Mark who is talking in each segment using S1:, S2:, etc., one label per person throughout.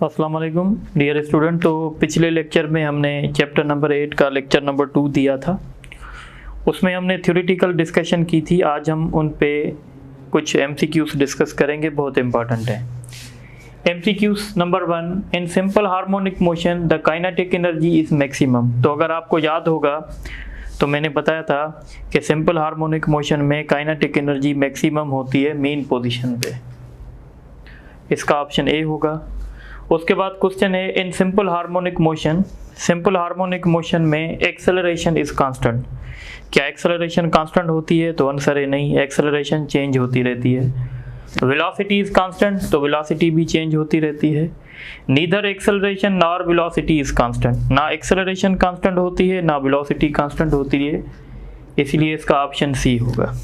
S1: अस्सलाम वालेकुम dear student. तो पिछले लेक्चर में हमने चैप्टर नंबर 8 का लेक्चर नंबर 2 दिया था, उसमें हमने थ्योरेटिकल डिस्कशन की थी। आज हम उन पे कुछ MCQs डिस्कस करेंगे, बहुत इंपॉर्टेंट है। MCQs number 1, in simple harmonic motion the kinetic energy is maximum. तो अगर आपको याद होगा तो मैंने बताया था कि सिंपल हार्मोनिक मोशन में काइनेटिक एनर्जी मैक्सिमम होती है मीन पोजीशन पे। इसका ऑप्शन ए होगा। उसके बाद क्वेश्चन है इन सिंपल हार्मोनिक मोशन में एक्सेलरेशन इज कांस्टेंट। क्या एक्सेलरेशन कांस्टेंट होती है? तो आंसर है नहीं, एक्सेलरेशन चेंज होती रहती है। वेलोसिटी इज कांस्टेंट, तो वेलोसिटी भी चेंज होती रहती है। Neither acceleration nor velocity is constant, ना एक्सेलरेशन कांस्टेंट होती है ना वेलोसिटी कांस्टेंट होती है, इसलिए इसका ऑप्शन सी होगा।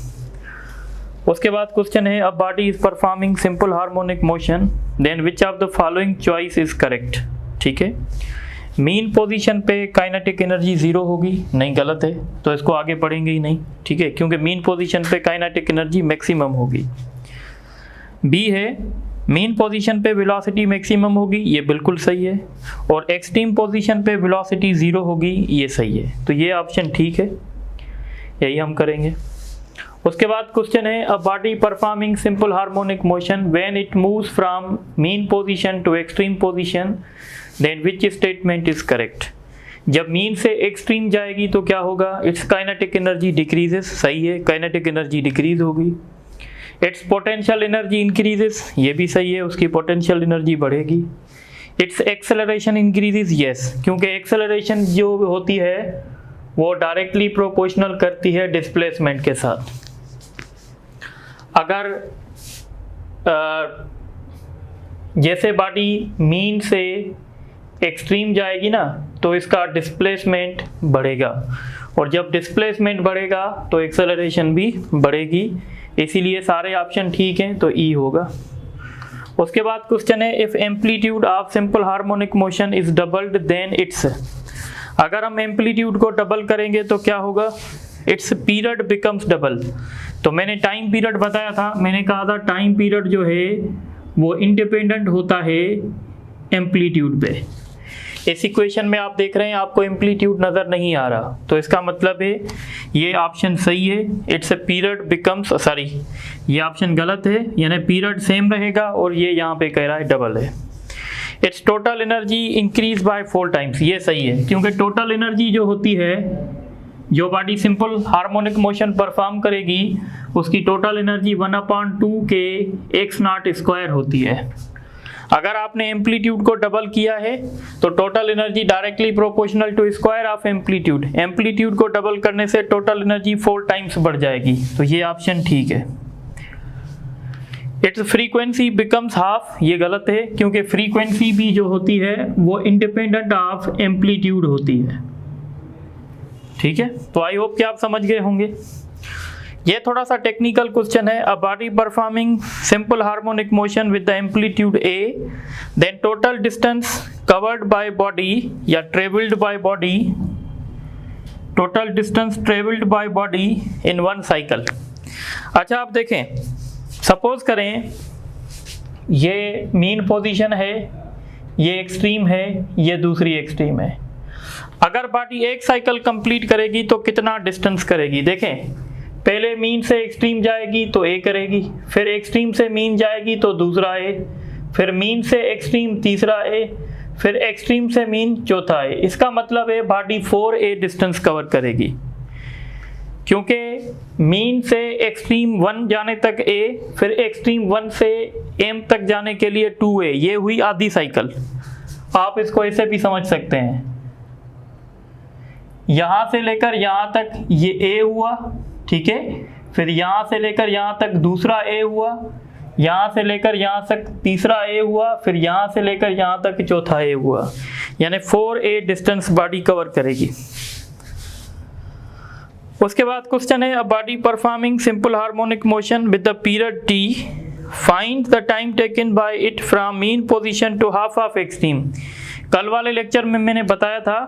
S1: उसके बाद क्वेश्चन है a body is performing simple harmonic motion then which of the following choice is correct. ठीक है, मीन पोजीशन पे काइनेटिक एनर्जी 0 होगी, नहीं गलत है, तो इसको आगे पढ़ेंगे ही नहीं। ठीक है, क्योंकि मीन पोजीशन पे काइनेटिक एनर्जी मैक्सिमम होगी। बी है मीन पोजीशन पे वेलोसिटी मैक्सिमम होगी, ये बिल्कुल सही है। और एक्सट्रीम पोजीशन पे वेलोसिटी 0 होगी, ये सही है। तो ये ऑप्शन ठीक है, यही हम करेंगे। उसके बाद क्वेश्चन है a body performing simple harmonic motion when it moves from mean position to extreme position then which statement is correct. जब मीन से एक्सट्रीम जाएगी तो क्या होगा? इट्स काइनेटिक एनर्जी डिक्रीजेस, सही है, काइनेटिक एनर्जी डिक्रीज होगी। इट्स पोटेंशियल एनर्जी इंक्रीजेस, ये भी सही है, उसकी पोटेंशियल एनर्जी बढ़ेगी। इट्स एक्सेलरेशन इंक्रीजेस, यस, क्योंकि एक्सेलरेशन जो होती है वो डायरेक्टली प्रोपोर्शनल करती है डिस्प्लेसमेंट के साथ। अगर जैसे बॉडी मीन से एक्सट्रीम जाएगी ना तो इसका डिस्प्लेसमेंट बढ़ेगा, और जब डिस्प्लेसमेंट बढ़ेगा तो एक्सेलरेशन भी बढ़ेगी, इसीलिए सारे ऑप्शन ठीक हैं, तो ई होगा। उसके बाद क्वेश्चन है if amplitude of simple harmonic motion is doubled then it's. अगर हम एम्पलीट्यूड को डबल करेंगे तो क्या होगा? It's period becomes double. तो मैंने टाइम पीरियड बताया था, मैंने कहा था टाइम पीरियड जो है वो इंडिपेंडेंट होता है एम्पलीट्यूड पे। इस इक्वेशन में आप देख रहे हैं आपको एम्पलीट्यूड नज़र नहीं आ रहा, तो इसका मतलब है ये ऑप्शन सही है। It's a period becomes, sorry ये ऑप्शन गलत है, यानी पीरियड सेम रहेगा और ये यहाँ पे कह रहा है डबल है। It's total energy increase by 4 times, ये सही है, क्योंकि टोटल एनर्जी जो होती है, जो body simple harmonic motion perform करेगी उसकी टोटल एनर्जी 1/2 के x0² होती है। अगर आपने एम्पलीट्यूड को डबल किया है तो total energy directly proportional to square of amplitude. Amplitude को डबल करने से टोटल एनर्जी 4 टाइम्स बढ़ जाएगी, तो ये ऑप्शन ठीक है। इट्स फ्रीक्वेंसी बिकम्स हाफ, ये गलत है, क्योंकि फ्रीक्वेंसी भी जो होती है वो इंडिपेंडेंट ऑफ एम्पलीट्यूड होती है। ठीक है, तो आई होप कि आप समझ गए होंगे। ये थोड़ा सा टेक्निकल क्वेश्चन है। A body performing simple harmonic motion with the amplitude A then total distance covered by body या travelled by body, total distance travelled by body in 1 cycle. अच्छा, आप देखें, सपोज करें ये मीन पोजीशन है, ये extreme है, ये दूसरी एक्सट्रीम है। अगर बॉडी एक साइकिल कंप्लीट करेगी तो कितना डिस्टेंस करेगी? देखें, पहले मीन से एक्सट्रीम जाएगी तो ए करेगी, फिर एक्सट्रीम से मीन जाएगी तो दूसरा ए, फिर मीन से एक्सट्रीम तीसरा ए, फिर एक्सट्रीम से मीन चौथा ए। इसका मतलब है बॉडी 4A डिस्टेंस कवर करेगी, क्योंकि मीन से एक्सट्रीम 1 जाने तक ए, फिर एक्सट्रीम 1 से एम तक जाने के लिए 2A, ये हुई आधी साइकिल। आप इसको ऐसे भी समझ सकते हैं, यहाँ से लेकर यहाँ तक ये ए हुआ, ठीक है, फिर यहाँ से लेकर यहाँ तक दूसरा ए हुआ, यहाँ से लेकर यहाँ तक तीसरा ए हुआ, फिर यहाँ से लेकर यहाँ तक चौथा ए हुआ, यानी 4A डिस्टेंस बॉडी कवर करेगी। उसके बाद क्वेश्चन है a body performing simple harmonic motion with the period t find the time taken by it from mean position to half of extreme. कल वाले लेक्चर में मैंने बताया था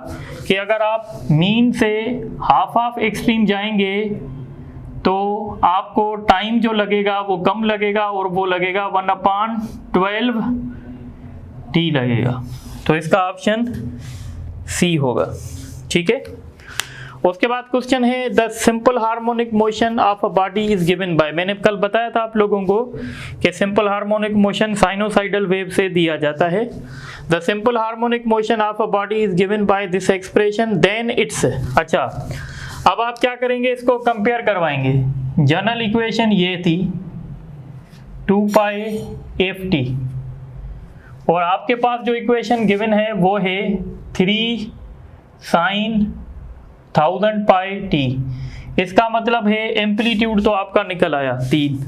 S1: कि अगर आप मीन से हाफ ऑफ एक्सट्रीम जाएंगे तो आपको टाइम जो लगेगा वो कम लगेगा, और वो लगेगा 1/12 टी लगेगा, तो इसका ऑप्शन सी होगा। ठीक है, उसके बाद क्वेश्चन है the simple harmonic motion of a body is given by. मैंने कल बताया था आप लोगों को कि simple harmonic motion sinusoidal wave से दिया जाता है। The simple harmonic motion of a body is given by this expression then it's. अच्छा, अब आप क्या करेंगे, इसको कंपेयर करवाएंगे। जनरल इक्वेशन ये थी 2 पाई एफ टी, और आपके पास जो इक्वेशन गिवन है वो है 3 साइन 1000 पाई टी। इसका मतलब है एम्पलीट्यूड तो आपका निकल आया 3,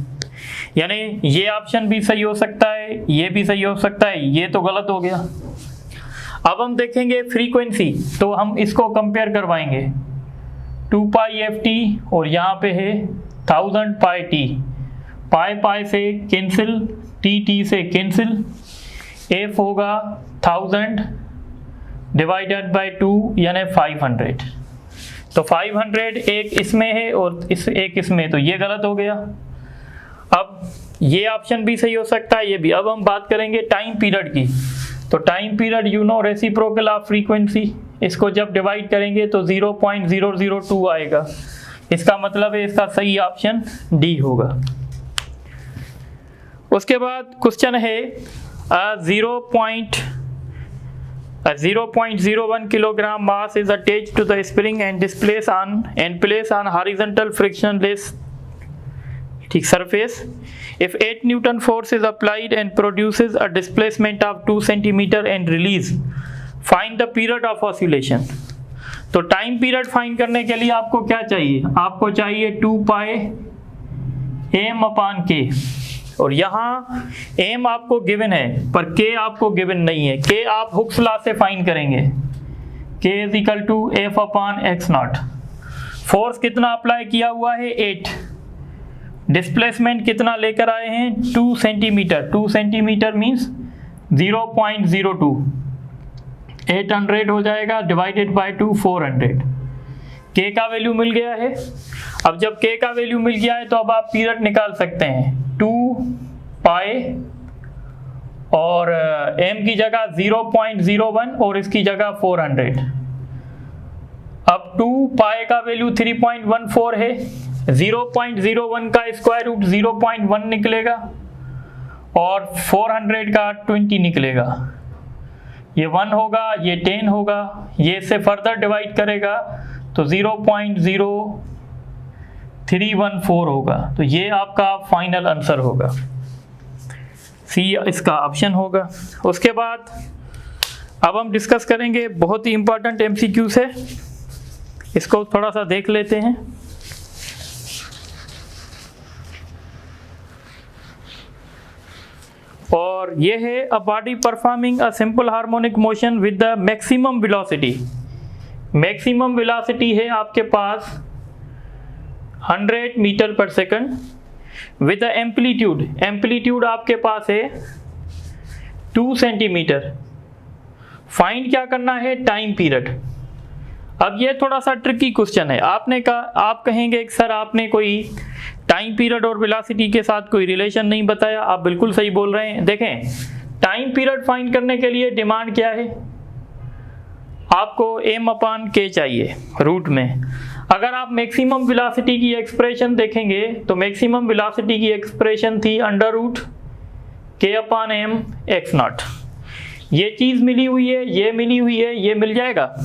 S1: यानी ये ऑप्शन भी सही हो सकता है, ये भी सही हो सकता है, ये तो गलत हो गया। अब हम देखेंगे फ्रीक्वेंसी, तो हम इसको कंपेयर करवाएंगे 2 पाई एफ टी और यहाँ पे है 1000 पाई टी। पाई पाई से कैंसिल, टी टी से कैंसिल, एफ होगा 1000 डिवाइडेड बाई 2 यानी 500। तो 500 एक इसमें है और एक इसमें, तो ये गलत हो गया। अब ये ऑप्शन भी सही हो सकता है, ये भी। अब हम बात करेंगे टाइम पीरियड की, तो time period you know reciprocal of frequency, इसको जब डिवाइड करेंगे तो 0.002 आएगा। इसका मतलब है इसका सही ऑप्शन डी होगा। उसके बाद क्वेश्चन है 0.01 kilogram mass is attached to the spring and placed on horizontal frictionless surface. If 8 Newton force is applied and produces a displacement of 2 centimeter and release, find the period of oscillation. तो time period find करने के लिए आपको क्या चाहिए, आपको चाहिए 2 pi m upon k, और यहाँ m आपको गिवन है पर k आपको गिवन नहीं है। k आप हुक्स लॉ से फाइंड करेंगे, k is equal to F upon X naught. Force कितना अप्लाई किया हुआ है 8, डिस्प्लेसमेंट कितना लेकर आए हैं 2 सेंटीमीटर। 2 सेंटीमीटर मीन्स 0.02, 800 हो जाएगा डिवाइडेड बाय 2 400। k का वैल्यू मिल गया है। अब जब k का वैल्यू मिल गया है तो अब आप पीरियड निकाल सकते हैं 2 पाई और m की जगह 0.01 और इसकी जगह 400। अब 2 पाई का वैल्यू 3.14 है, 0.01 का स्क्वायर रूट 0.1 निकलेगा और 400 का 20 निकलेगा। ये 1 होगा, ये 10 होगा, ये इससे फर्दर डिवाइड करेगा तो 0.0314 होगा। तो ये आपका फाइनल आंसर होगा, सी इसका ऑप्शन होगा। उसके बाद अब हम डिस्कस करेंगे बहुत ही इंपॉर्टेंट एमसीक्यूज है, इसको थोड़ा सा देख लेते हैं। और ये है a body performing a simple harmonic motion with the maximum velocity. Maximum velocity है आपके पास 100 metre per second with the amplitude, amplitude आपके पास है 2 सेंटीमीटर। फाइंड क्या करना है, टाइम पीरियड। अब ये थोड़ा सा ट्रिकी क्वेश्चन है। आपने कहा, आप कहेंगे सर आपने कोई टाइम पीरियड और वेलोसिटी के साथ कोई रिलेशन नहीं बताया। आप बिल्कुल सही बोल रहे हैं। देखें, टाइम पीरियड फाइंड करने के लिए डिमांड क्या है, आपको m अपान k चाहिए रूट में। अगर आप मैक्सिमम वेलोसिटी की एक्सप्रेशन देखेंगे तो मैक्सिमम वेलोसिटी की एक्सप्रेशन थी under root k upon m X naught. ये चीज़ मिली हुई है, ये मिली हुई है, ये मिल जाएगा,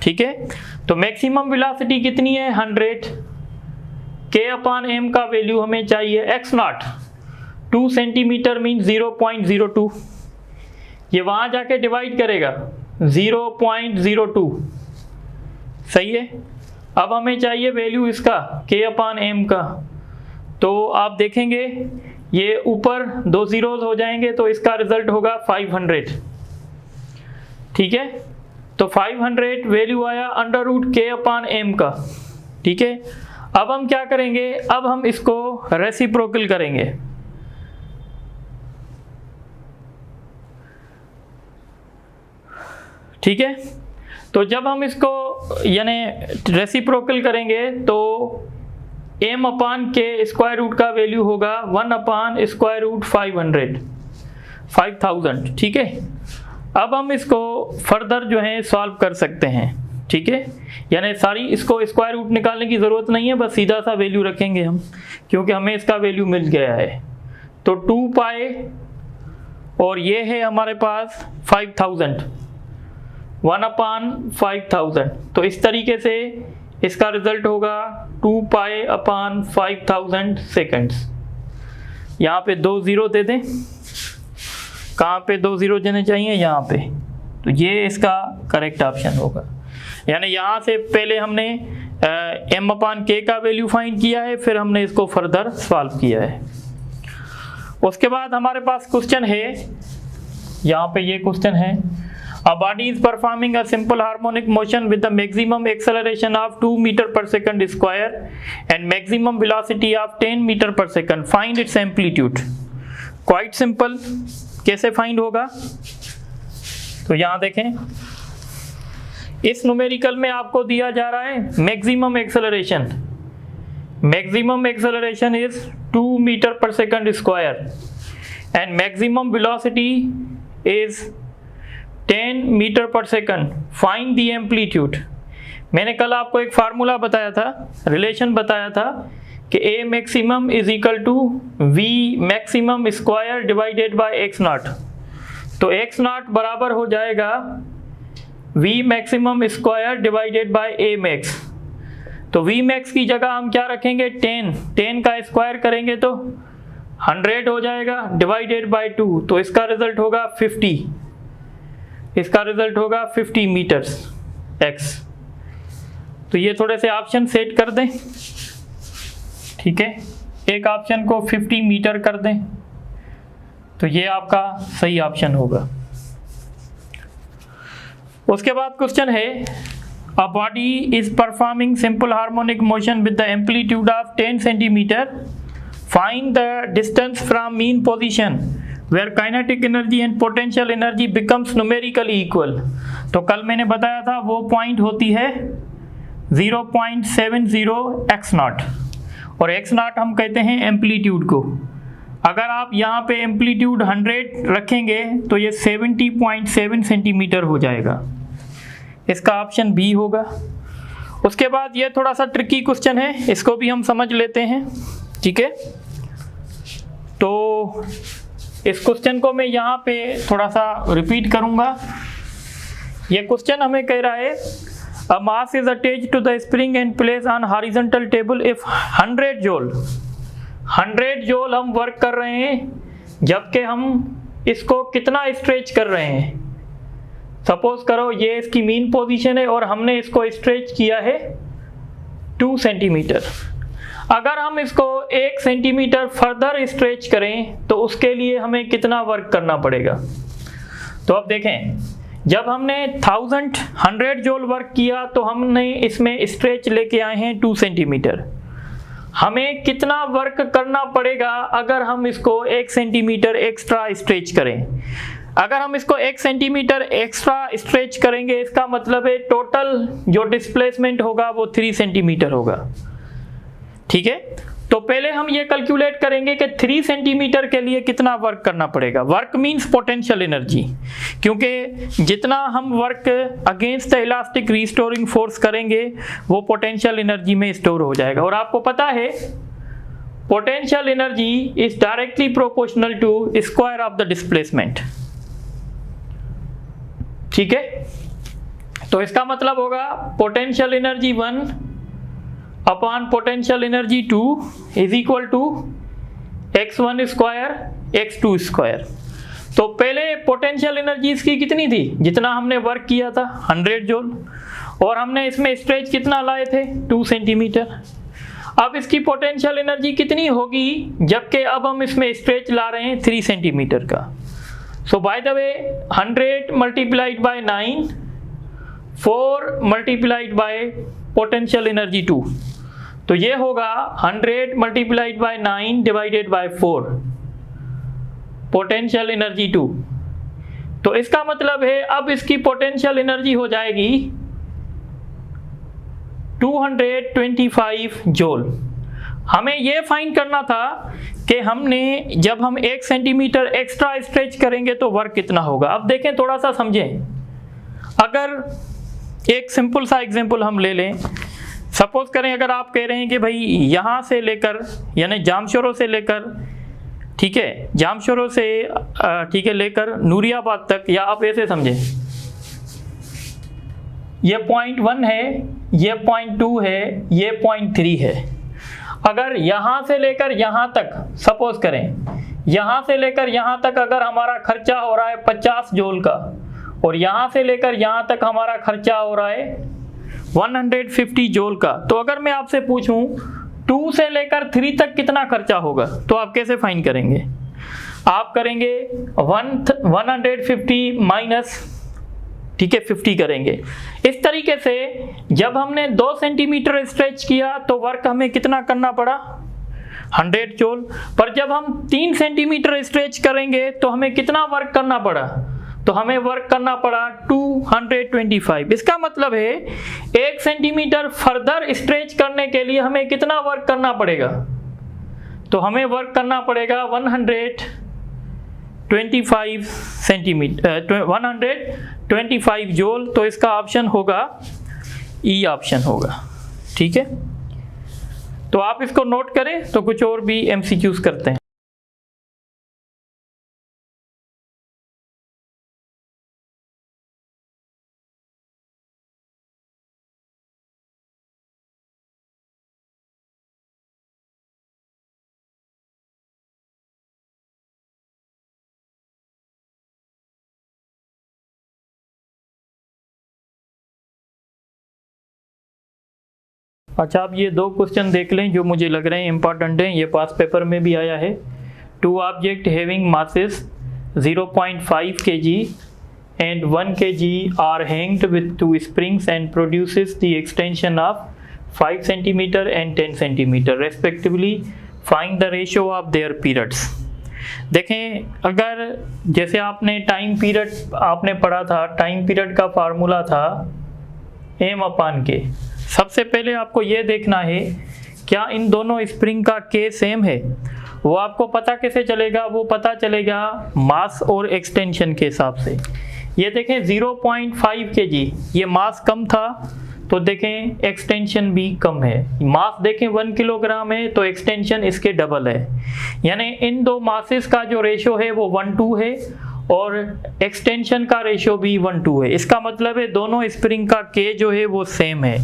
S1: ठीक है। तो मैक्सिमम वेलोसिटी कितनी है 100, k अपान m का वैल्यू हमें चाहिए एक्स नॉट, 2 सेंटीमीटर मीन 0.02। ये वहाँ जाके डिवाइड करेगा 0.02, सही है। अब हमें चाहिए वैल्यू इसका k अपान m का, तो आप देखेंगे ये ऊपर 2 जीरोज हो जाएंगे तो इसका रिजल्ट होगा 500, ठीक है। तो 500 वैल्यू आया under root k upon m का, ठीक है। अब हम क्या करेंगे, अब हम इसको रेसिप्रोकल करेंगे। ठीक है, तो जब हम इसको यानी रेसिप्रोकल करेंगे तो m अपान के स्क्वायर रूट का वैल्यू होगा 1 अपान स्क्वायर रूट 5000, ठीक है। अब हम इसको फर्दर जो है सॉल्व कर सकते हैं, ठीक है। यानी सारी इसको स्क्वायर रूट निकालने की ज़रूरत नहीं है, बस सीधा सा वैल्यू रखेंगे हम, क्योंकि हमें इसका वैल्यू मिल गया है। तो 2 पाई और ये है हमारे पास 5000, 1/5000। तो इस तरीके से इसका रिजल्ट होगा 2 पाई अपॉन 5000 सेकेंड्स। यहाँ पे 2 ज़ीरो दे दें, कहाँ पे 2 ज़ीरो देने चाहिए, यहाँ पे। तो ये इसका करेक्ट ऑप्शन होगा। यानी यहाँ से पहले हमने m/k का वैल्यू फाइंड किया है, फिर हमने इसको फर्दर सॉल्व किया है। उसके बाद हमारे पास क्वेश्चन है, यहाँ पे ये क्वेश्चन है, A body is performing a simple harmonic motion with the maximum acceleration of 2 meter per second square and maximum velocity of 10 meter per second. Find its amplitude. Quite simple. कैसे find होगा? तो यहाँ देखें, इस numerical में आपको दिया जा रहा है maximum acceleration. Maximum acceleration is 2 metre per second square and maximum velocity is 10 metre per second. Find the amplitude. मैंने कल आपको एक फार्मूला बताया था, रिलेशन बताया था कि A maximum is equal to V maximum square divided by x naught. तो x नॉट बराबर हो जाएगा V maximum square divided by A max. तो V मैक्स की जगह हम क्या रखेंगे, 10 का स्क्वायर करेंगे तो 100 हो जाएगा डिवाइडेड बाय 2। तो इसका रिजल्ट होगा 50। इसका रिजल्ट होगा 50 मीटर्स x। तो ये थोड़े से ऑप्शन सेट कर दें, ठीक है। एक ऑप्शन को 50 मीटर कर दें, तो ये आपका सही ऑप्शन होगा। उसके बाद क्वेश्चन है, a body is performing simple harmonic motion with the amplitude of 10 centimetre. Find the distance from mean position where kinetic energy and potential energy becomes numerically equal। तो कल मैंने बताया था वो पॉइंट होती है 0.70 x नॉट, और x नॉट हम कहते हैं एम्पलीट्यूड को। अगर आप यहाँ पे एम्पलीट्यूड 100 रखेंगे तो ये 70.7 सेंटीमीटर हो जाएगा। इसका ऑप्शन बी होगा। उसके बाद ये थोड़ा सा ट्रिकी क्वेश्चन है, इसको भी हम समझ लेते हैं, ठीक है। तो इस क्वेश्चन को मैं यहाँ पे थोड़ा सा रिपीट करूँगा। ये क्वेश्चन हमें कह रहा है, a mass is attached to the spring and place on horizontal table if 100 joule. 100 joule हम वर्क कर रहे हैं, जबकि हम इसको कितना स्ट्रेच कर रहे हैं। सपोज करो ये इसकी मीन पोजीशन है और हमने इसको स्ट्रेच किया है 2 सेंटीमीटर। अगर हम इसको 1 सेंटीमीटर फर्दर स्ट्रेच करें तो उसके लिए हमें कितना वर्क करना पड़ेगा। तो अब देखें, जब हमने 100 जूल वर्क किया तो हमने इसमें स्ट्रेच लेके आए हैं 2 सेंटीमीटर। हमें कितना वर्क करना पड़ेगा अगर हम इसको 1 सेंटीमीटर एक्स्ट्रा स्ट्रेच करें। अगर हम इसको 1 सेंटीमीटर एक्स्ट्रा स्ट्रेच करेंगे, इसका मतलब है टोटल जो डिस्प्लेसमेंट होगा वो 3 सेंटीमीटर होगा, ठीक है। तो पहले हम ये कैलकुलेट करेंगे कि 3 सेंटीमीटर के लिए कितना वर्क करना पड़ेगा। वर्क मींस पोटेंशियल एनर्जी, क्योंकि जितना हम work against the elastic restoring force करेंगे वो पोटेंशियल एनर्जी में स्टोर हो जाएगा। और आपको पता है potential energy is directly proportional to square of the displacement, ठीक है। तो इसका मतलब होगा potential energy 1 upon potential energy 2 is equal to x1 square x2 square. तो पहले पोटेंशियल एनर्जी इसकी कितनी थी, जितना हमने वर्क किया था 100 जूल, और हमने इसमें स्ट्रेच कितना लाए थे 2 सेंटीमीटर। अब इसकी पोटेंशियल एनर्जी कितनी होगी, जबकि अब हम इसमें स्ट्रेच ला रहे हैं 3 सेंटीमीटर का। So by the way 100 multiplied by 9, 4 multiplied by potential energy 2, तो ये होगा 100 multiplied by 9 divided by 4 potential energy 2। तो इसका मतलब है अब इसकी पोटेंशियल एनर्जी हो जाएगी 225 जूल। हमें ये फाइंड करना था कि हमने जब हम 1 सेंटीमीटर एक्स्ट्रा स्ट्रेच करेंगे तो वर्क कितना होगा। अब देखें, थोड़ा सा समझें। अगर एक सिंपल सा एग्जांपल हम ले लें, सपोज करें अगर आप कह रहे हैं कि भाई यहाँ से लेकर यानी जामशोरों से लेकर, ठीक है, जामशोरों से ठीक है लेकर नूरियाबाद तक, या आप ऐसे समझें, ये 0.1 है, ये 0.2 है, ये 0.3 है। अगर यहाँ से लेकर यहाँ तक, सपोज करें यहाँ से लेकर यहाँ तक अगर हमारा खर्चा हो रहा है 50 जूल का, और यहाँ से लेकर यहाँ तक हमारा खर्चा हो रहा है 150 जूल का, तो अगर मैं आपसे पूछूं 2 से लेकर 3 तक कितना खर्चा होगा, तो आप कैसे फाइंड करेंगे? आप करेंगे 150 माइनस, ठीक है, 50 करेंगे। इस तरीके से जब हमने 2 सेंटीमीटर स्ट्रेच किया तो वर्क हमें कितना करना पड़ा? 100 जूल। पर जब हम 3 सेंटीमीटर स्ट्रेच करेंगे तो हमें कितना वर्क करना पड़ा? तो हमें वर्क करना पड़ा 225। इसका मतलब है 1 सेंटीमीटर फर्दर स्ट्रेच करने के लिए हमें कितना वर्क करना पड़ेगा? तो हमें वर्क करना पड़ेगा 125 सेंटीमीटर, 125 जूल। तो इसका ऑप्शन होगा ई ऑप्शन होगा, ठीक है। तो आप इसको नोट करें। तो कुछ और भी एमसीक्यूज करते हैं। अच्छा, आप ये 2 क्वेश्चन देख लें जो मुझे लग रहे हैं इंपॉर्टेंट हैं। ये पास पेपर में भी आया है। 2 object having masses 0.5 kg and 1 kg are hanged with 2 springs and produces the extension of 5 cm and 10 cm respectively. Find the ratio of their periods. देखें, अगर जैसे आपने टाइम पीरियड आपने पढ़ा था, टाइम पीरियड का फार्मूला था m/k। सबसे पहले आपको ये देखना है क्या इन दोनों स्प्रिंग का के सेम है। वो आपको पता कैसे चलेगा? वो पता चलेगा मास और एक्सटेंशन के हिसाब से। ये देखें 0.5 kg, ये मास कम था तो देखें एक्सटेंशन भी कम है। मास देखें 1 किलोग्राम है तो एक्सटेंशन इसके डबल है, यानी इन 2 मासेस का जो रेशो है वो 1:2 है और एक्सटेंशन का रेशो भी 1:2 है। इसका मतलब है दोनों स्प्रिंग का के जो है वो सेम है।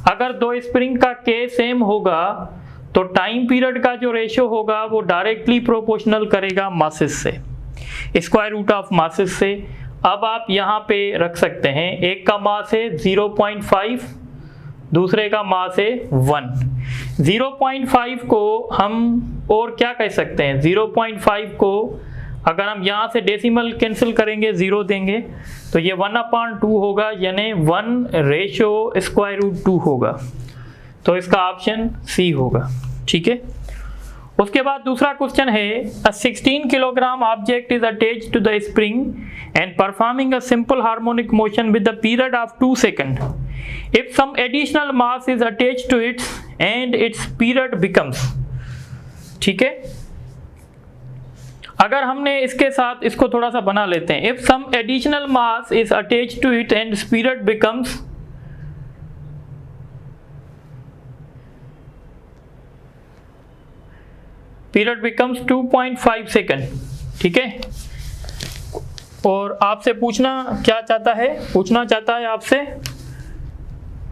S1: अगर 2 स्प्रिंग का के सेम होगा तो टाइम पीरियड का जो रेशो होगा वो डायरेक्टली प्रोपोर्शनल करेगा मासेस से, स्क्वायर रूट ऑफ मासेस से। अब आप यहाँ पे रख सकते हैं, एक का मास है 0.5, दूसरे का मास है 1। 0.5 को हम और क्या कह सकते हैं? 0.5 को अगर हम यहाँ से डेसिमल कैंसिल करेंगे, 0 देंगे तो ये 1/2 होगा, यानी 1/2 होगा। तो इसका ऑप्शन सी होगा, ठीक है। उसके बाद दूसरा क्वेश्चन है, a 16 kilogram object is attached to the spring and performing a simple harmonic motion with the period of 2 second. If some additional mass is attached to its end its period becomes, ठीक है। अगर हमने इसके साथ इसको थोड़ा सा बना लेते हैं, if some additional mass is attached to it and period becomes, period becomes 2.5 second, ठीक है। और आपसे पूछना क्या चाहता है? पूछना चाहता है आपसे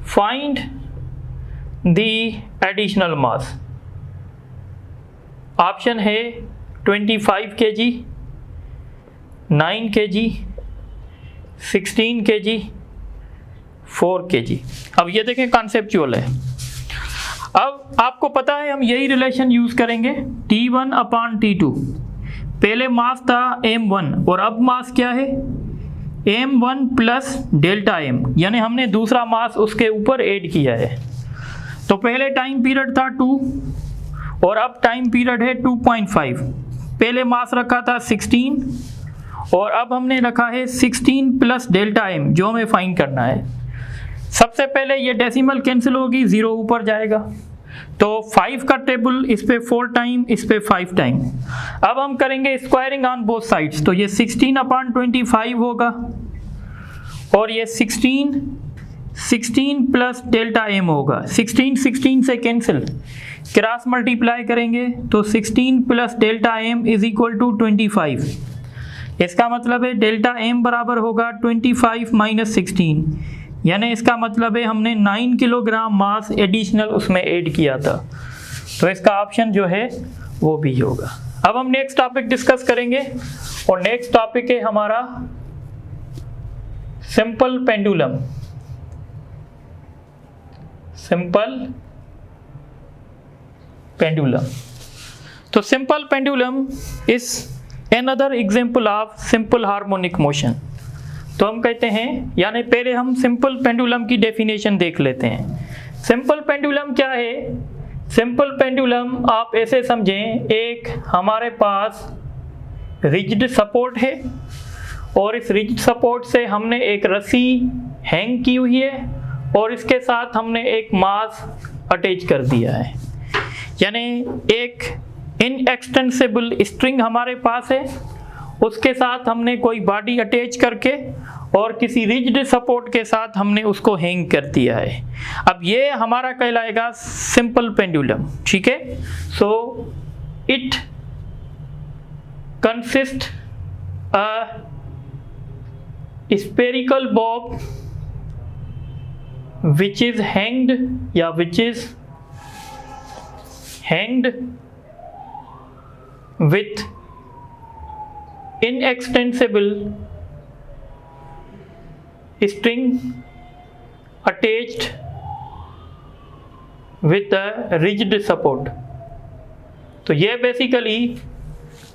S1: find the additional mass. Option है 25 kg, 9 kg, 16 kg, 4 kg। अब ये देखें कॉन्सेप्चुअल है। अब आपको पता है हम यही रिलेशन यूज करेंगे, T1/T2। पहले मास था m1 और अब मास क्या है? m1 प्लस डेल्टा m, यानी हमने दूसरा मास उसके ऊपर ऐड किया है। तो पहले टाइम पीरियड था 2 और अब टाइम पीरियड है 2.5। पहले मास रखा था 16 और अब हमने रखा है 16 प्लस डेल्टा m, जो हमें फाइंड करना है। सबसे पहले ये डेसिमल कैंसिल होगी, 0 ऊपर जाएगा। तो 5 का टेबल इस पे 4 टाइम, इस पे 5 टाइम। अब हम करेंगे स्क्वायरिंग ऑन बोथ साइड्स, तो ये 16/25 होगा और ये 16 प्लस डेल्टा एम होगा। 16 से कैंसिल, क्रॉस मल्टीप्लाई करेंगे तो 16 plus delta M is equal to 25। इसका मतलब है डेल्टा एम बराबर होगा 25 माइनस 16, यानी इसका मतलब है हमने 9 किलोग्राम मास एडिशनल उसमें ऐड किया था। तो इसका ऑप्शन जो है वो भी होगा। अब हम नेक्स्ट टॉपिक डिस्कस करेंगे और नेक्स्ट टॉपिक है हमारा सिंपल पेंडुलम। सिंपल पेंडुलम, तो simple pendulum is another example of simple harmonic motion। तो हम कहते हैं, यानी पहले हम सिंपल पेंडुलम की डेफिनेशन देख लेते हैं। सिंपल पेंडुलम क्या है? सिंपल पेंडुलम आप ऐसे समझें, एक हमारे पास रिजिड सपोर्ट है और इस रिजिड सपोर्ट से हमने एक रस्सी हैंग की हुई है और इसके साथ हमने एक मास अटैच कर दिया है, यानी एक इनएक्सटेंसिबल स्ट्रिंग हमारे पास है, उसके साथ हमने कोई बॉडी अटैच करके और किसी रिजिड सपोर्ट के साथ हमने उसको हैंग कर दिया है। अब ये हमारा कहलाएगा सिंपल पेंडुलम, ठीक है। So it consist a spherical Bob which is hanged या which is hanged with inextensible string attached with a rigid support। तो ये बेसिकली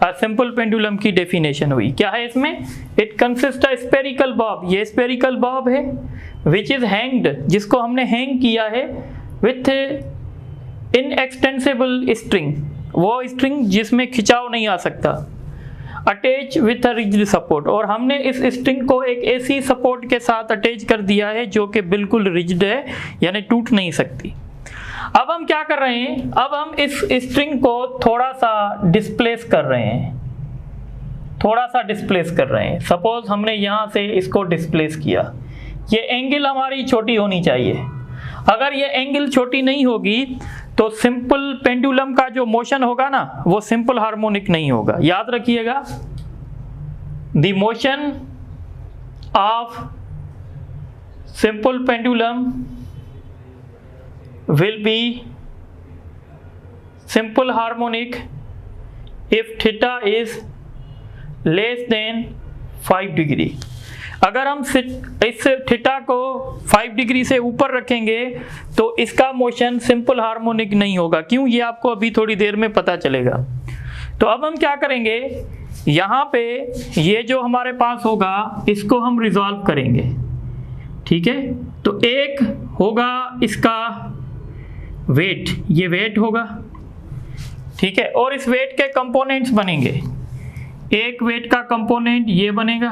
S1: सिंपल पेंडुलम की डेफिनेशन हुई। क्या है इसमें? It consist a spherical Bob, ये स्फेरिकल बॉब है, विच इज हैंग्ड, जिसको हमने हैंग किया है, विथ इनएक्सटेंसिबल स्ट्रिंग, वो स्ट्रिंग जिसमें खिंचाव नहीं आ सकता, attach with a rigid support, और हमने इस स्ट्रिंग को एक ऐसी सपोर्ट के साथ अटैच कर दिया है जो कि बिल्कुल रिजिड है, यानी टूट नहीं सकती। अब हम क्या कर रहे हैं? अब हम इस स्ट्रिंग को थोड़ा सा डिस्प्लेस कर रहे हैं, थोड़ा सा डिस्प्लेस कर रहे हैं। सपोज हमने यहाँ से इसको डिस्प्लेस किया, ये एंगल हमारी छोटी होनी चाहिए। अगर ये एंगल छोटी नहीं होगी तो सिंपल पेंडुलम का जो मोशन होगा ना, वो सिंपल हार्मोनिक नहीं होगा। याद रखिएगा, the motion of simple pendulum will be simple harmonic if theta is less than 5 degree. अगर हम इस थीटा को 5 डिग्री से ऊपर रखेंगे तो इसका मोशन सिंपल हार्मोनिक नहीं होगा। क्यों? ये आपको अभी थोड़ी देर में पता चलेगा। तो अब हम क्या करेंगे, यहाँ पे ये जो हमारे पास होगा इसको हम रिजॉल्व करेंगे, ठीक है। तो एक होगा इसका वेट, ये वेट होगा, ठीक है, और इस वेट के कंपोनेंट्स बनेंगे। एक वेट का कंपोनेंट ये बनेगा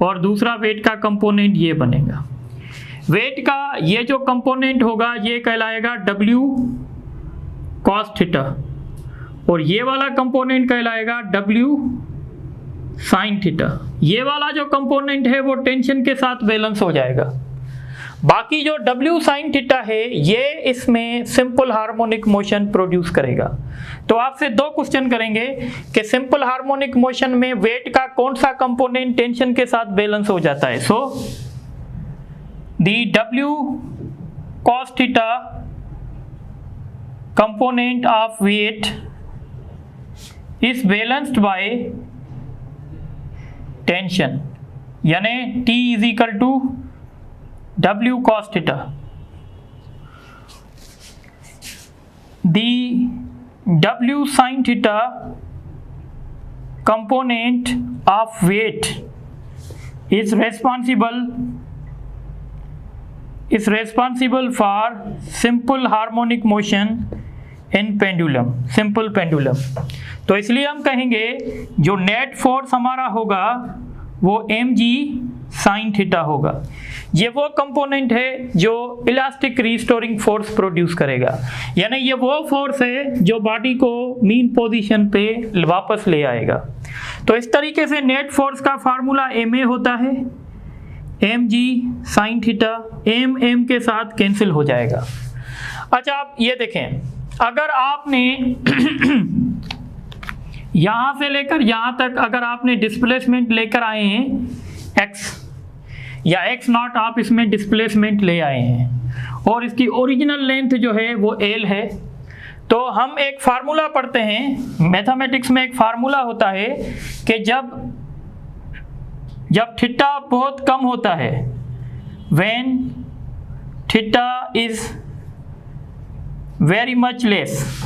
S1: और दूसरा वेट का कंपोनेंट ये बनेगा। वेट का ये जो कंपोनेंट होगा ये कहलाएगा W cos थीटा और ये वाला कंपोनेंट कहलाएगा W sin थीटा। ये वाला जो कंपोनेंट है वो टेंशन के साथ बैलेंस हो जाएगा। बाकी जो W sin थीटा है ये इसमें सिंपल हार्मोनिक मोशन प्रोड्यूस करेगा। तो आपसे दो क्वेश्चन करेंगे कि सिंपल हार्मोनिक मोशन में वेट का कौन सा कंपोनेंट टेंशन के साथ बैलेंस हो जाता है। So the W cos theta component of weight is balanced by tension, यानी T is equal to W cos theta। The W sin theta component of weight is responsible for simple harmonic motion in pendulum, simple pendulum। तो इसलिए हम कहेंगे जो net force हमारा होगा वो mg sin theta होगा। ये वो कंपोनेंट है जो इलास्टिक रिस्टोरिंग फोर्स प्रोड्यूस करेगा, यानी ये वो फोर्स है जो बॉडी को मीन पोजीशन पे वापस ले आएगा। तो इस तरीके से नेट फोर्स का फार्मूला ma होता है mg sin थीटा, m के साथ कैंसिल हो जाएगा। अच्छा आप ये देखें, अगर आपने यहाँ से लेकर यहाँ तक अगर आपने डिस्प्लेसमेंट लेकर आए हैं x या x0 आप इसमें डिस्प्लेसमेंट ले आए हैं और इसकी ओरिजिनल लेंथ जो है वो l है, तो हम एक फार्मूला पढ़ते हैं मैथमेटिक्स में, एक फार्मूला होता है कि जब थीटा बहुत कम होता है, when theta is very much less,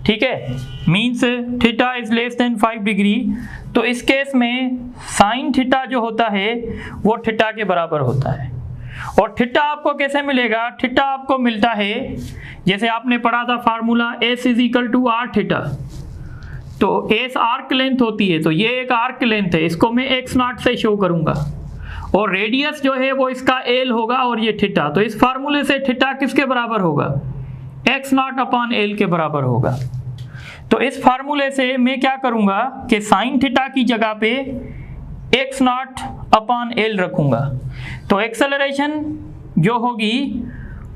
S1: ठीक है, means theta is less than 5 degree, तो इस केस में साइन थीटा जो होता है वो थीटा के बराबर होता है। और थीटा आपको कैसे मिलेगा? थीटा आपको मिलता है जैसे आपने पढ़ा था formula s is equal to R theta, तो s आर्क लेंथ होती है, तो ये एक आर्क लेंथ है, इसको मैं x0 से शो करूंगा और रेडियस जो है वो इसका l होगा और ये थीटा, तो इस फार्मूले से थीटा किसके बराबर होगा? x0 अपॉन l के बराबर होगा। तो इस फार्मूले से मैं क्या करूंगा कि साइन थीटा की जगह पे x0 अपॉन l रखूंगा, तो एक्सेलरेशन जो होगी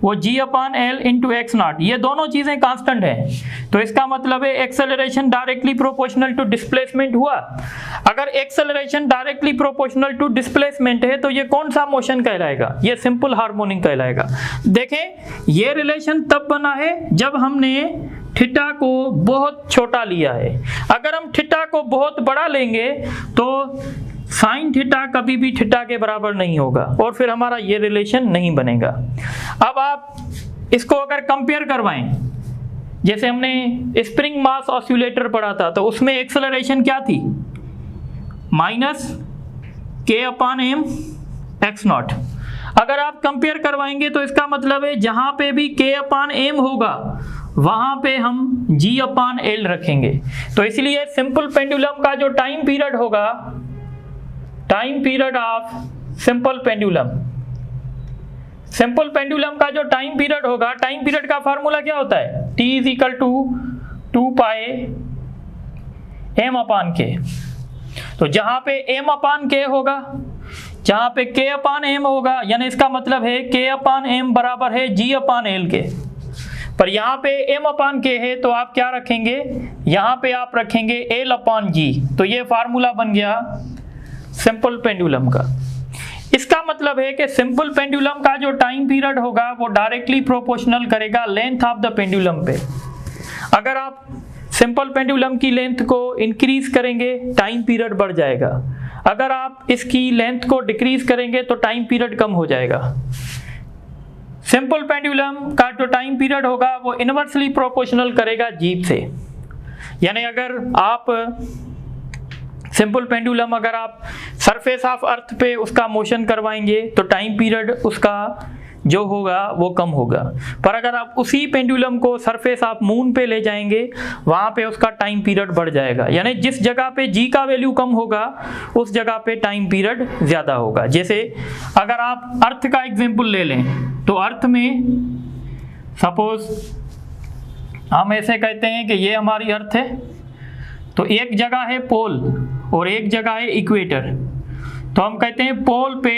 S1: वो g upon l into x0, ये दोनों चीजें कांस्टेंट हैं, तो इसका मतलब है acceleration directly proportional to displacement हुआ। अगर acceleration directly proportional to displacement है तो ये कौन सा मोशन कहलाएगा? ये सिंपल हार्मोनिक कहलाएगा। देखें ये रिलेशन तब बना है जब हमने थीटा को बहुत छोटा लिया है। अगर हम थीटा को बहुत बड़ा लेंगे तो साइन थीटा कभी भी थीटा के बराबर नहीं होगा और फिर हमारा ये रिलेशन नहीं बनेगा। अब आप इसको अगर कंपेयर करवाएं, जैसे हमने स्प्रिंग मास ऑसिलेटर पढ़ा था तो उसमें एक्सेलरेशन क्या थी? Minus k upon m x0। अगर आप कंपेयर करवाएंगे तो इसका मतलब है जहां पे भी k अपॉन m होगा वहां पे हम g अपॉन l रखेंगे। तो इसलिए सिंपल पेंडुलम का जो टाइम पीरियड होगा, time period of simple pendulum, simple pendulum का जो टाइम पीरियड होगा, टाइम पीरियड का फार्मूला क्या होता है? t is equal to 2 pi m upon k। तो जहां पे m अपान k होगा, जहां पे k अपान m होगा, यानी इसका मतलब है k अपान m बराबर है g अपान l के। पर यहाँ पे m अपान k है तो आप क्या रखेंगे? यहाँ पे आप रखेंगे l अपान g। तो ये फार्मूला बन गया सिंपल पेंडुलम का। इसका मतलब है कि सिंपल पेंडुलम का जो टाइम पीरियड होगा वो डायरेक्टली प्रोपोर्शनल करेगा लेंथ ऑफ द पेंडुलम पे। अगर आप सिंपल पेंडुलम की लेंथ को इंक्रीज करेंगे टाइम पीरियड बढ़ जाएगा, अगर आप इसकी लेंथ को डिक्रीज करेंगे तो टाइम पीरियड कम हो जाएगा। सिंपल पेंडुलम का जो टाइम पीरियड होगा वो इनवर्सली प्रोपोर्शनल करेगा जी से, यानी अगर आप सिंपल पेंडुलम अगर आप सरफेस ऑफ अर्थ पे उसका मोशन करवाएंगे तो टाइम पीरियड उसका जो होगा वो कम होगा, पर अगर आप उसी पेंडुलम को सरफेस ऑफ मून पे ले जाएंगे वहां पे उसका टाइम पीरियड बढ़ जाएगा। यानी जिस जगह पे जी का वैल्यू कम होगा उस जगह पे टाइम पीरियड ज्यादा होगा। जैसे अगर आप अर्थ का एग्जांपल ले लें तो अर्थ में सपोज हम ऐसे कहते हैं कि ये हमारी अर्थ है, तो एक जगह है पोल और एक जगह है इक्वेटर, तो हम कहते हैं पोल पे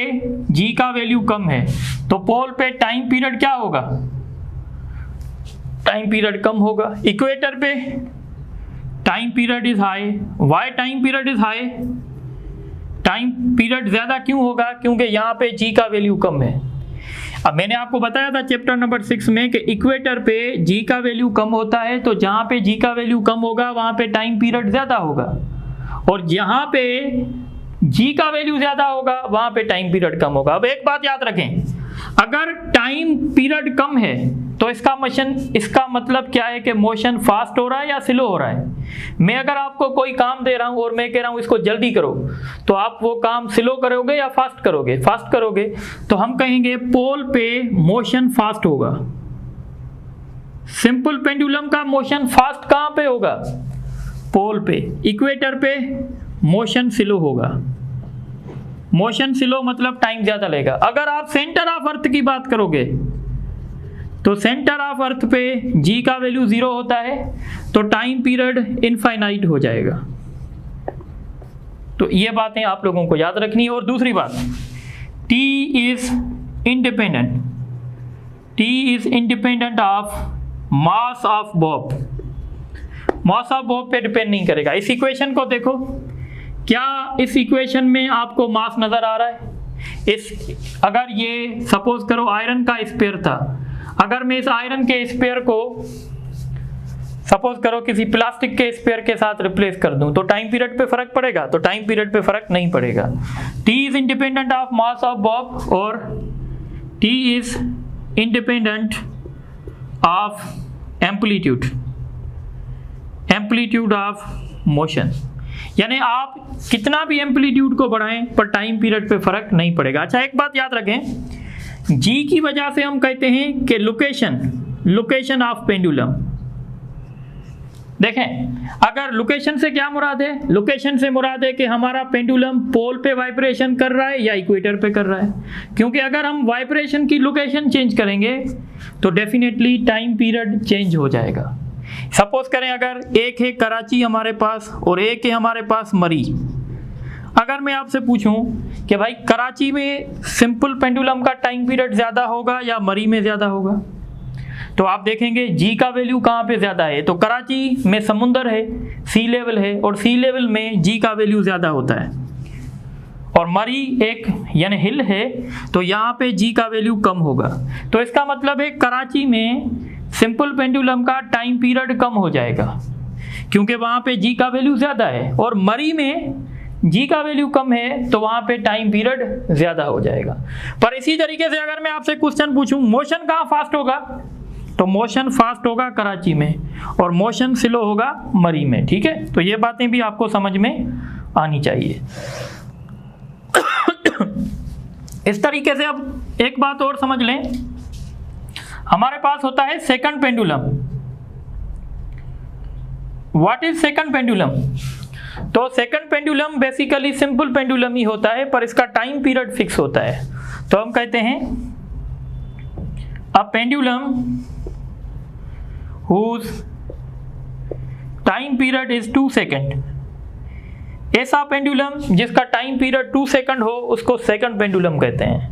S1: जी का वैल्यू कम है तो पोल पे टाइम पीरियड क्या होगा? टाइम पीरियड कम होगा। इक्वेटर पे time period is high. Why time period is high? Time period ज्यादा क्यों होगा? क्योंकि यहाँ पे जी का वैल्यू कम है। अब मैंने आपको बताया था चैप्टर नंबर 6 में कि इक्वेटर पे जी का वैल्यू कम होता है, तो जहाँ पे जी का वैल्यू कम होगा वहाँ पे टाइम पीरियड ज्यादा होगा, और जहाँ पे जी का वैल्यू ज्यादा होगा वहाँ पे टाइम पीरियड कम होगा। अब एक बात याद रखें, अगर टाइम पीरियड कम है तो इसका मतलब क्या है कि मोशन फास्ट हो रहा है या स्लो हो रहा है। मैं अगर आपको कोई काम दे रहा हूं और मैं कह रहा हूं इसको जल्दी करो, तो आप वो काम स्लो करोगे या फास्ट करोगे? फास्ट करोगे। तो हम कहेंगे पोल पे मोशन फास्ट होगा। सिंपल पेंडुलम का मोशन फास्ट कहां पे होगा? पोल पे। इक्वेटर पे मोशन स्लो होगा। मोशन स्लो मतलब टाइम ज़्यादा लेगा। अगर आप सेंटर ऑफ अर्थ की बात करोगे तो सेंटर ऑफ अर्थ पे जी का वैल्यू 0 होता है तो टाइम पीरियड इनफाइनाइट हो जाएगा। तो ये बातें आप लोगों को याद रखनी है। और दूसरी बात, T is independent of mass of bob. Mass of Bob पे डिपेंड नहीं करेगा। इस इक्वेशन को देखो, क्या इस इक्वेशन में आपको मास नजर आ रहा है? अगर ये सपोज करो आयरन का स्पेयर था, अगर मैं इस आयरन के स्पेयर को सपोज करो किसी प्लास्टिक के स्पेयर के साथ रिप्लेस कर दूं तो टाइम पीरियड पे फर्क पड़ेगा? तो टाइम पीरियड पे फर्क नहीं पड़ेगा। T is independent of mass of Bob और T is independent of amplitude of motion. यानी आप कितना भी एम्पलीट्यूड को बढ़ाएं पर टाइम पीरियड पे फर्क नहीं पड़ेगा। अच्छा, एक बात याद रखें, G की वजह से हम कहते हैं कि लोकेशन ऑफ पेंडुलम। देखें, अगर लोकेशन से क्या मुराद है? लोकेशन से मुराद है कि हमारा पेंडुलम पोल पे वाइब्रेशन कर रहा है या इक्वेटर पे कर रहा है। क्योंकि अगर हम वाइब्रेशन की लोकेशन चेंज करेंगे तो डेफिनेटली टाइम पीरियड चेंज हो जाएगा। सपोज करें अगर एक है कराची हमारे पास और एक है हमारे पास मरी। अगर मैं आपसे पूछूं कि भाई कराची में सिंपल पेंडुलम का टाइम पीरियड ज़्यादा होगा या मरी में ज़्यादा होगा, तो आप देखेंगे जी का वैल्यू कहाँ पे ज़्यादा है। तो कराची में समुंदर है, सी लेवल है, और सी लेवल में जी का वैल्यू ज़्यादा होता है। और मरी एक यानी हिल है तो यहाँ पे जी का वैल्यू कम होगा। तो इसका मतलब है कराची में सिंपल पेंडुलम का टाइम पीरियड कम हो जाएगा क्योंकि वहाँ पे जी का वैल्यू ज़्यादा है, और मरी में जी का वैल्यू कम है तो वहाँ पे टाइम पीरियड ज़्यादा हो जाएगा। पर इसी तरीके से अगर मैं आपसे क्वेश्चन पूछूं मोशन कहाँ फास्ट होगा, तो मोशन फास्ट होगा कराची में और मोशन स्लो होगा मरी में। ठीक है, तो ये बातें भी आपको समझ में आनी चाहिए। इस तरीके से अब एक बात और समझ लें, हमारे पास होता है second pendulum. What is second pendulum? तो second pendulum basically simple pendulum ही होता है पर इसका टाइम पीरियड फिक्स होता है। तो हम कहते हैं a pendulum whose time period is 2 second. ऐसा पेंडुलम जिसका टाइम पीरियड 2 सेकेंड हो उसको सेकंड पेंडुलम कहते हैं।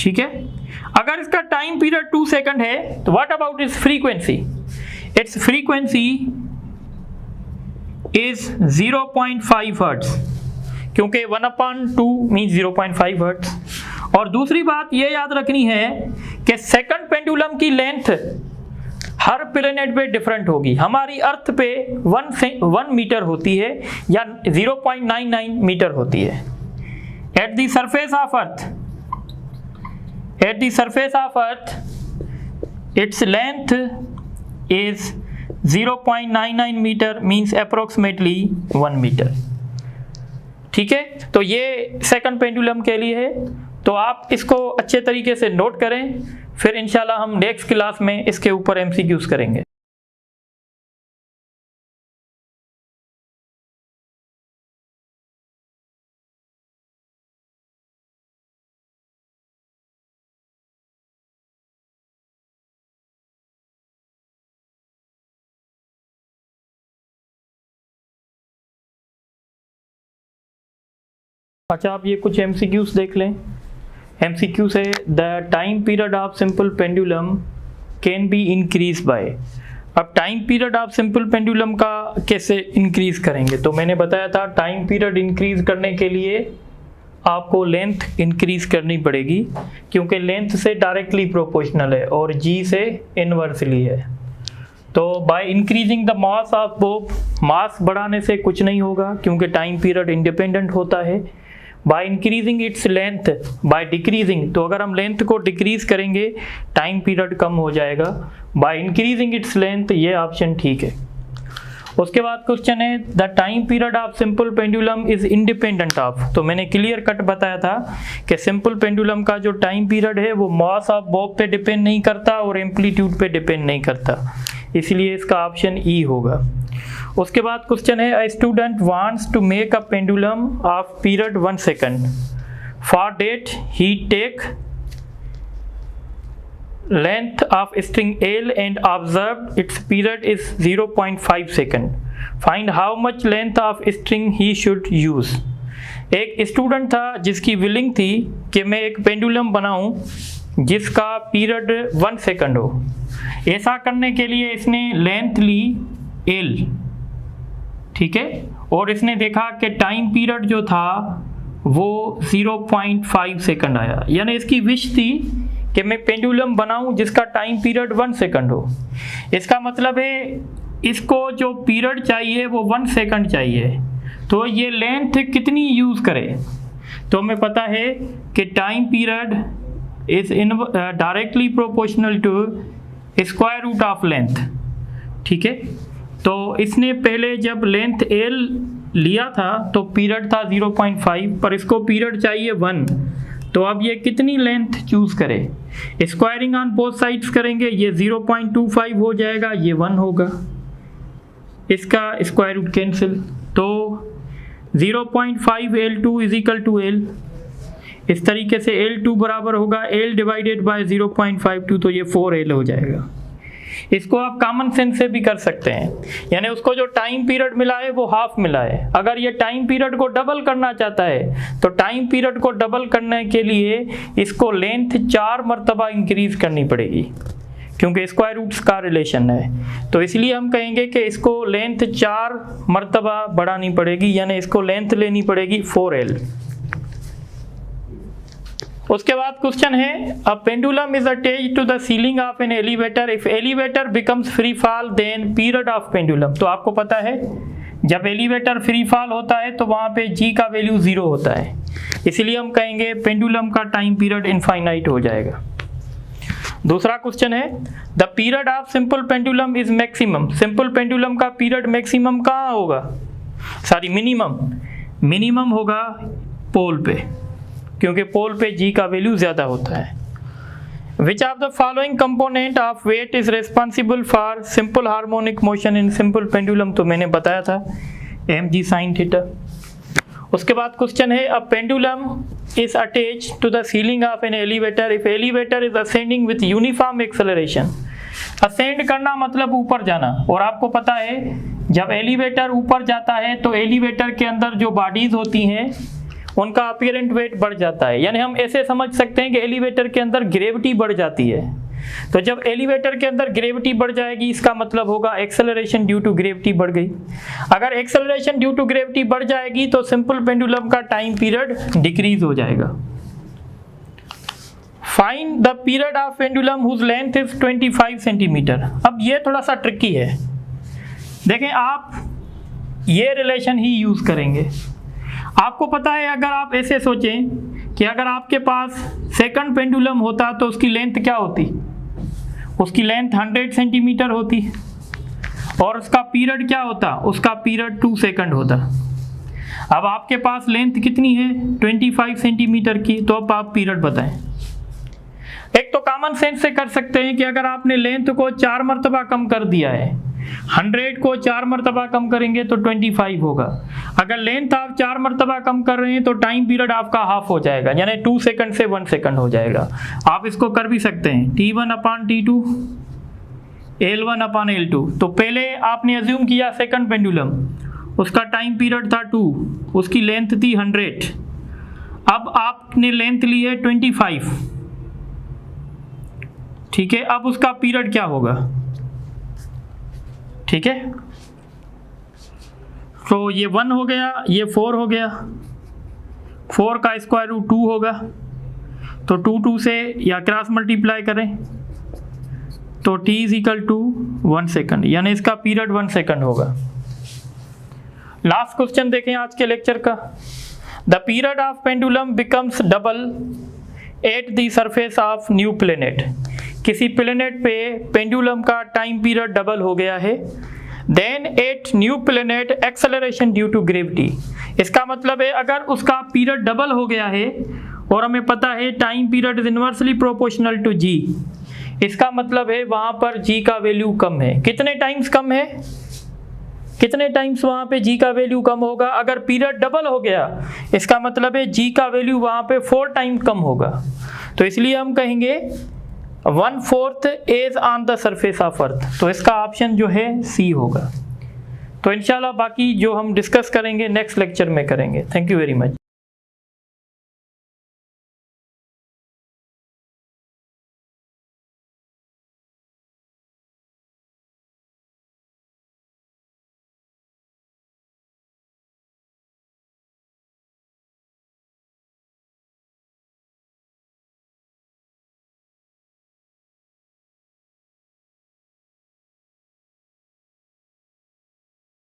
S1: ठीक है, अगर इसका टाइम पीरियड 2 सेकेंड है तो what about it's frequency? It's frequency is 0.5 hertz, क्योंकि 1/2 मीन्स 0.5 हर्ट्ज। और दूसरी बात ये याद रखनी है कि सेकंड पेंडुलम की लेंथ हर प्लेनेट पे डिफरेंट होगी। हमारी अर्थ पे 1 मीटर होती है या 0.99 मीटर होती है। At the surface of earth its length is 0.99 metre means approximately 1 metre. ठीक है, तो ये सेकंड पेंडुलम के लिए है। तो आप इसको अच्छे तरीके से नोट करें, फिर इंशाल्लाह हम नेक्स्ट क्लास में इसके ऊपर एमसीक्यूज करेंगे। अच्छा, आप ये कुछ एमसीक्यूज देख लें। MCQ से the time period of simple pendulum can be increase by. अब time period of simple pendulum का कैसे इंक्रीज करेंगे? तो मैंने बताया था टाइम पीरियड इंक्रीज करने के लिए आपको लेंथ इंक्रीज करनी पड़ेगी, क्योंकि लेंथ से डायरेक्टली प्रोपोर्शनल है और जी से इनवर्सली है। तो by increasing the mass of bob, mass बढ़ाने से कुछ नहीं होगा क्योंकि टाइम पीरियड इंडिपेंडेंट होता है। By increasing its length, by decreasing, तो अगर हम लेंथ को डिक्रीज करेंगे टाइम पीरियड कम हो जाएगा। बाय इंक्रीजिंग इट्स लेंथ, ये ऑप्शन ठीक है। उसके बाद क्वेश्चन है the time period of simple pendulum is independent of. तो मैंने क्लियर कट बताया था कि सिंपल पेंडुलम का जो टाइम पीरियड है वो मास ऑफ बॉब पे डिपेंड नहीं करता और एम्पलीट्यूड पे डिपेंड नहीं करता, इसलिए इसका ऑप्शन ई होगा। उसके बाद क्वेश्चन है a student wants to make a pendulum of period 1 second for that he take length of string L and observed its period is 0.5 second. Find how much length of string he should use. एक student था जिसकी willing थी कि मैं एक pendulum बनाऊं जिसका period 1 second हो। ऐसा करने के लिए इसने लेंथ ली L, ठीक है, और इसने देखा कि टाइम पीरियड जो था वो 0.5 सेकंड आया। यानी इसकी विश थी कि मैं पेंडुलम बनाऊं जिसका टाइम पीरियड 1 सेकंड हो। इसका मतलब है इसको जो पीरियड चाहिए वो 1 सेकंड चाहिए, तो ये लेंथ कितनी यूज़ करे। तो हमें पता है कि time period is directly proportional to square root of length, ठीक है। तो इसने पहले जब लेंथ L लिया था तो पीरियड था 0.5, पर इसको पीरियड चाहिए 1, तो अब ये कितनी लेंथ चूज़ करे। स्क्वायरिंग ऑन बोथ साइड्स करेंगे, ये 0.25 हो जाएगा, ये 1 होगा, इसका स्क्वायर रूट कैंसिल, तो 0.5 L2 is equal to L। इस तरीके से L2 बराबर होगा L डिवाइडेड बाय 0.52, तो ये 4L हो जाएगा। इसको आप कॉमन सेंस से भी कर सकते हैं, यानी उसको जो टाइम पीरियड मिला है वो हाफ मिला है। अगर ये टाइम पीरियड को डबल करना चाहता है तो टाइम पीरियड को डबल करने के लिए इसको लेंथ 4 मरतबा इंक्रीज करनी पड़ेगी, क्योंकि स्क्वायर रूट्स का रिलेशन है। तो इसलिए हम कहेंगे कि इसको लेंथ 4 मरतबा बढ़ानी पड़ेगी, यानी इसको लेंथ लेनी पड़ेगी 4L। उसके बाद क्वेश्चन है, a pendulum is attached to the ceiling of an elevator, if elevator becomes free fall then period of pendulum. तो आपको पता है जब एलिवेटर फ्री फॉल होता है तो वहाँ पे g का वैल्यू 0 होता है, इसलिए हम कहेंगे पेंडुलम का टाइम पीरियड इनफाइनाइट हो जाएगा। दूसरा क्वेश्चन है, the period of simple pendulum is maximum. Simple pendulum का पीरियड मैक्सिमम कहाँ होगा, सॉरी मिनिमम होगा पोल पे, क्योंकि पोल पे g का वैल्यू ज़्यादा होता है। Which of the following component of weight is responsible for simple harmonic motion in simple pendulum, तो मैंने बताया था mg sin थीटा। उसके बाद क्वेश्चन है, a pendulum is attach to the ceiling of an elevator if elevator is ascending with uniform acceleration. Ascend करना मतलब ऊपर जाना, और आपको पता है जब एलिवेटर ऊपर जाता है तो एलिवेटर के अंदर जो बॉडीज होती हैं उनका अपीरेंट वेट बढ़ जाता है। यानी हम ऐसे समझ सकते हैं कि एलिवेटर के अंदर ग्रेविटी बढ़ जाती है। तो जब एलिवेटर के अंदर ग्रेविटी बढ़ जाएगी इसका मतलब होगा एक्सेलरेशन ड्यू टू ग्रेविटी बढ़ गई। अगर एक्सेलरेशन ड्यू टू ग्रेविटी बढ़ जाएगी तो सिंपल पेंडुलम का टाइम पीरियड डिक्रीज हो जाएगा। Find the period of pendulum whose length is 25 centimetre. अब ये थोड़ा सा ट्रिकी है, देखें आप ये रिलेशन ही यूज करेंगे। आपको पता है अगर आप ऐसे सोचें कि अगर आपके पास सेकंड पेंडुलम होता तो उसकी लेंथ क्या होती, उसकी लेंथ 100 सेंटीमीटर होती, और उसका पीरियड क्या होता, उसका पीरियड 2 सेकंड होता। अब आपके पास लेंथ कितनी है 25 सेंटीमीटर की, तो अब आप पीरियड बताएं। एक तो कॉमन सेंस से कर सकते हैं कि अगर आपने लेंथ को 4 मरतबा कम कर दिया है, 100 को 4 मरतबा कम करेंगे तो 25 होगा। अगर लेंथ आप 4 मरतबा कम कर रहे हैं तो टाइम पीरियड आपका हाफ हो जाएगा, यानी 2 सेकंड से 1 सेकंड हो जाएगा। आप इसको कर भी सकते हैं T1/T2 L1/L2। तो पहले आपने अज्यूम किया सेकंड पेंडुलम, उसका टाइम पीरियड था 2, उसकी लेंथ थी 100। अब आपने लेंथ ली है 25, ठीक है। अब उसका पीरियड क्या होगा, ठीक है। तो ये 1 हो गया, ये 4 हो गया, 4 का स्क्वायर रूट 2 होगा, तो 2 से या क्रॉस मल्टीप्लाई करें तो t is equal to 1 second, यानी इसका पीरियड 1 सेकंड होगा। लास्ट क्वेश्चन देखें आज के लेक्चर का। The period of pendulum becomes double at the surface of new planet. किसी प्लेनेट पे पेंडुलम का टाइम पीरियड डबल हो गया है। Then at new planet acceleration due to gravity. इसका मतलब है अगर उसका पीरियड डबल हो गया है और हमें पता है time period is inversely proportional to G, इसका मतलब है वहां पर जी का वैल्यू कम है। कितने टाइम्स कम है, कितने टाइम्स वहाँ पे जी का वैल्यू कम होगा? अगर पीरियड डबल हो गया इसका मतलब है जी का वैल्यू वहाँ पे 4 टाइम कम होगा। तो इसलिए हम कहेंगे 1/4 as on the surface of earth. तो इसका ऑप्शन जो है सी होगा। तो इंशाल्लाह बाकी जो हम डिस्कस करेंगे नेक्स्ट लेक्चर में करेंगे। Thank you very much.